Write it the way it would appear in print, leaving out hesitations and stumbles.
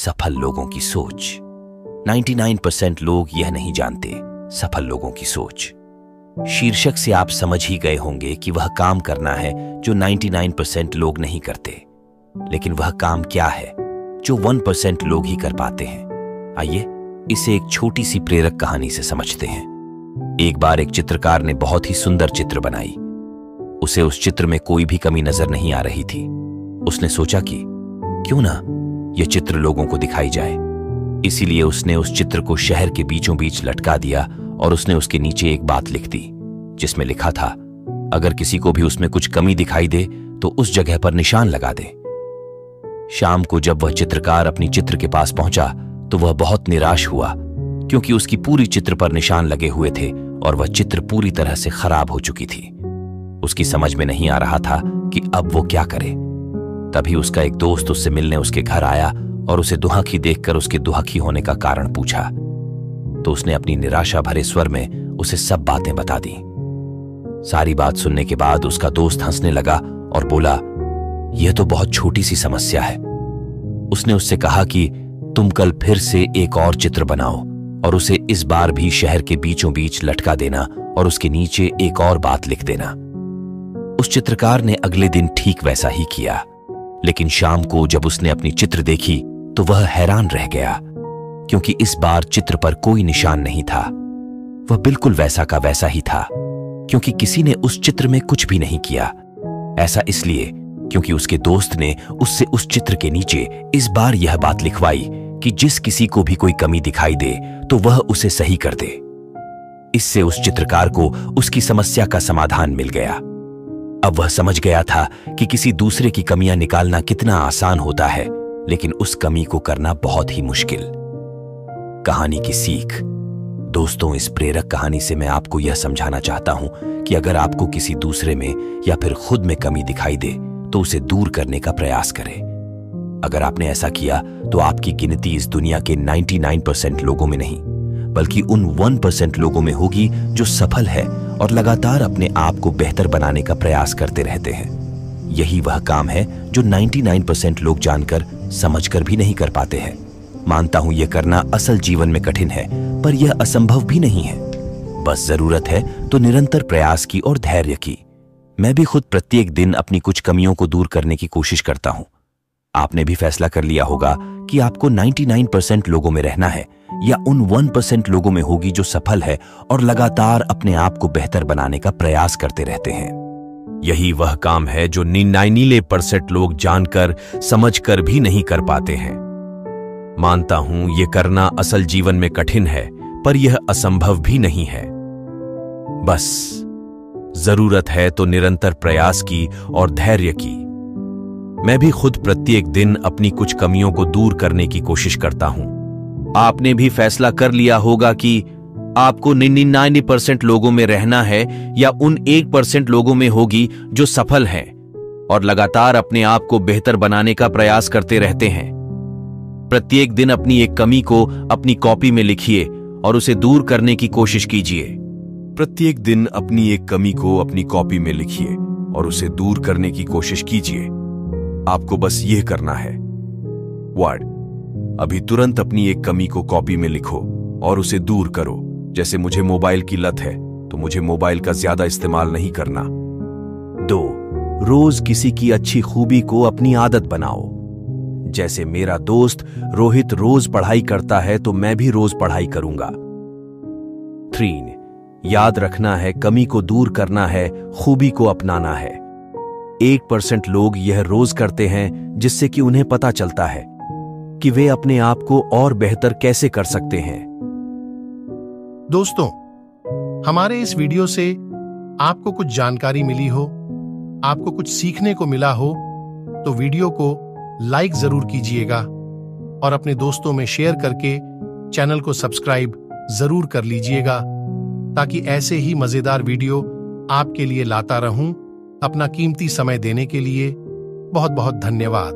सफल लोगों की सोच। 99% लोग यह नहीं जानते सफल लोगों की सोच। शीर्षक से आप समझ ही गए होंगे कि वह काम करना है जो 99% लोग नहीं करते। लेकिन वह काम क्या है जो 1% लोग ही कर पाते हैं? आइए इसे एक छोटी सी प्रेरक कहानी से समझते हैं। एक बार एक चित्रकार ने बहुत ही सुंदर चित्र बनाई। उसे उस चित्र में कोई भी कमी नजर नहीं आ रही थी। उसने सोचा कि क्यों ना यह चित्र लोगों को दिखाई जाए। इसीलिए उसने उस चित्र को शहर के बीचों बीच लटका दिया और उसने उसके नीचे एक बात लिख दी जिसमें लिखा था, अगर किसी को भी उसमें कुछ कमी दिखाई दे तो उस जगह पर निशान लगा दे। शाम को जब वह चित्रकार अपनी चित्र के पास पहुंचा तो वह बहुत निराश हुआ, क्योंकि उसकी पूरी चित्र पर निशान लगे हुए थे और वह चित्र पूरी तरह से खराब हो चुकी थी। उसकी समझ में नहीं आ रहा था कि अब वो क्या करे। तभी उसका एक दोस्त उससे मिलने उसके घर आया और उसे दुहाखी देखकर उसके दुहाखी होने का कारण पूछा। तो उसने अपनी निराशा भरे स्वर में उसे सब बातें बता दी। सारी बात सुनने के बाद उसका दोस्त हंसने लगा और बोला, यह तो बहुत छोटी सी समस्या है। उसने उससे कहा कि तुम कल फिर से एक और चित्र बनाओ और उसे इस बार भी शहर के बीचों बीच लटका देना और उसके नीचे एक और बात लिख देना। उस चित्रकार ने अगले दिन ठीक वैसा ही किया। लेकिन शाम को जब उसने अपनी चित्र देखी तो वह हैरान रह गया, क्योंकि इस बार चित्र पर कोई निशान नहीं था। वह बिल्कुल वैसा का वैसा ही था, क्योंकि किसी ने उस चित्र में कुछ भी नहीं किया। ऐसा इसलिए क्योंकि उसके दोस्त ने उससे उस चित्र के नीचे इस बार यह बात लिखवाई कि जिस किसी को भी कोई कमी दिखाई दे तो वह उसे सही कर दे। इससे उस चित्रकार को उसकी समस्या का समाधान मिल गया। अब वह समझ गया था कि किसी दूसरे की कमियां निकालना कितना आसान होता है, लेकिन उस कमी को करना बहुत ही मुश्किल। कहानी की सीख। दोस्तों, इस प्रेरक कहानी से मैं आपको यह समझाना चाहता हूं कि अगर आपको किसी दूसरे में या फिर खुद में कमी दिखाई दे तो उसे दूर करने का प्रयास करें। अगर आपने ऐसा किया तो आपकी गिनती इस दुनिया के 99% लोगों में नहीं, बल्कि उन 1% लोगों में होगी जो सफल है और लगातार अपने आप को बेहतर बनाने का प्रयास करते रहते हैं। यही वह काम है जो 99% लोग जानकर समझकर भी नहीं कर पाते हैं। मानता हूं यह करना असल जीवन में कठिन है, पर यह असंभव भी नहीं है। बस जरूरत है तो निरंतर प्रयास की और धैर्य की। मैं भी खुद प्रत्येक दिन अपनी कुछ कमियों को दूर करने की कोशिश करता हूं। आपने भी फैसला कर लिया होगा कि आपको 99% लोगों में रहना है या उन 1% लोगों में होगी जो सफल है और लगातार अपने आप को बेहतर बनाने का प्रयास करते रहते हैं। यही वह काम है जो 99% लोग जानकर समझकर भी नहीं कर पाते हैं। मानता हूं यह करना असल जीवन में कठिन है, पर यह असंभव भी नहीं है। बस जरूरत है तो निरंतर प्रयास की और धैर्य की। मैं भी खुद प्रत्येक दिन अपनी कुछ कमियों को दूर करने की कोशिश करता हूं। आपने भी फैसला कर लिया होगा कि आपको 99% लोगों में रहना है या उन 1% लोगों में होगी जो सफल हैं और लगातार अपने आप को बेहतर बनाने का प्रयास करते रहते हैं। प्रत्येक दिन अपनी एक कमी को अपनी कॉपी में लिखिए और उसे दूर करने की कोशिश कीजिए। प्रत्येक दिन अपनी एक कमी को अपनी कॉपी में लिखिए और उसे दूर करने की कोशिश कीजिए। आपको बस यह करना है। वर्ड, अभी तुरंत अपनी एक कमी को कॉपी में लिखो और उसे दूर करो। जैसे मुझे मोबाइल की लत है तो मुझे मोबाइल का ज्यादा इस्तेमाल नहीं करना। 2, रोज किसी की अच्छी खूबी को अपनी आदत बनाओ। जैसे मेरा दोस्त रोहित रोज पढ़ाई करता है तो मैं भी रोज पढ़ाई करूंगा। 3, याद रखना है, कमी को दूर करना है, खूबी को अपनाना है। 1% लोग यह रोज करते हैं, जिससे कि उन्हें पता चलता है कि वे अपने आप को और बेहतर कैसे कर सकते हैं। दोस्तों, हमारे इस वीडियो से आपको कुछ जानकारी मिली हो, आपको कुछ सीखने को मिला हो, तो वीडियो को लाइक जरूर कीजिएगा और अपने दोस्तों में शेयर करके चैनल को सब्सक्राइब जरूर कर लीजिएगा, ताकि ऐसे ही मजेदार वीडियो आपके लिए लाता रहूं। अपना कीमती समय देने के लिए बहुत बहुत धन्यवाद।